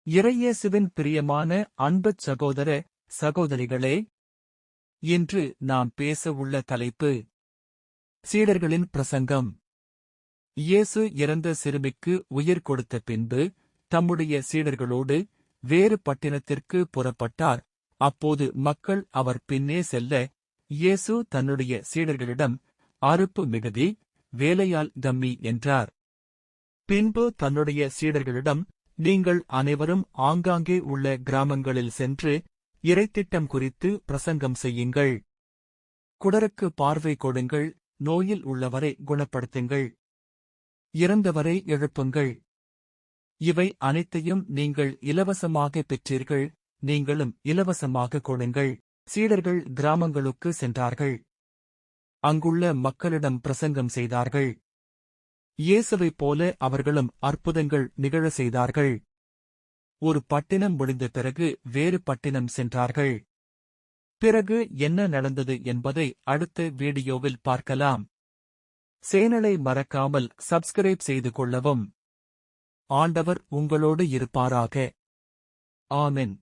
இறையேசுவின் பிரியமான அன்புச் சகோதர சகோதரிகளே, இன்று நாம் பேச உள்ள தலைப்பு சீடர்களின் பிரசங்கம். இயேசு இறந்த சிறுமிக்கு உயிர் கொடுத்த பின்பு தம்முடைய சீடர்களோடு வேறு பட்டினத்திற்கு புறப்பட்டார். அப்போது மக்கள் அவர் பின்னே செல்ல, இயேசு தன்னுடைய சீடர்களிடம், அறுப்பு மிகுதி, வேலையாள் கம்மி என்றார். பின்பு தன்னுடைய சீடர்களிடம், நீங்கள் அனைவரும் ஆங்காங்கே உள்ள கிராமங்களில் சென்று இறைத்திட்டம் குறித்து பிரசங்கம் செய்யுங்கள். குடருக்கு பார்வை கொடுங்கள், நோயில் உள்ளவரை குணப்படுத்துங்கள், இறந்தவரை எழுப்புங்கள். இவை அனைத்தையும் நீங்கள் இலவசமாக பெற்றீர்கள், நீங்களும் இலவசமாக கொடுங்கள். சீடர்கள் கிராமங்களுக்கு சென்றார்கள். அங்குள்ள மக்களிடம் பிரசங்கம் செய்தார்கள். இயேசுவைப் போல அவர்களும் அற்புதங்கள் நிகழ செய்தார்கள். ஒரு பட்டினம் முடிந்த பிறகு வேறு பட்டினம் சென்றார்கள். பிறகு என்ன நடந்தது என்பதை அடுத்த வீடியோவில் பார்க்கலாம். சேனலை மறக்காமல் சப்ஸ்கிரைப் செய்து கொள்ளவும். ஆண்டவர் உங்களோடு இருப்பாராக. ஆமென்.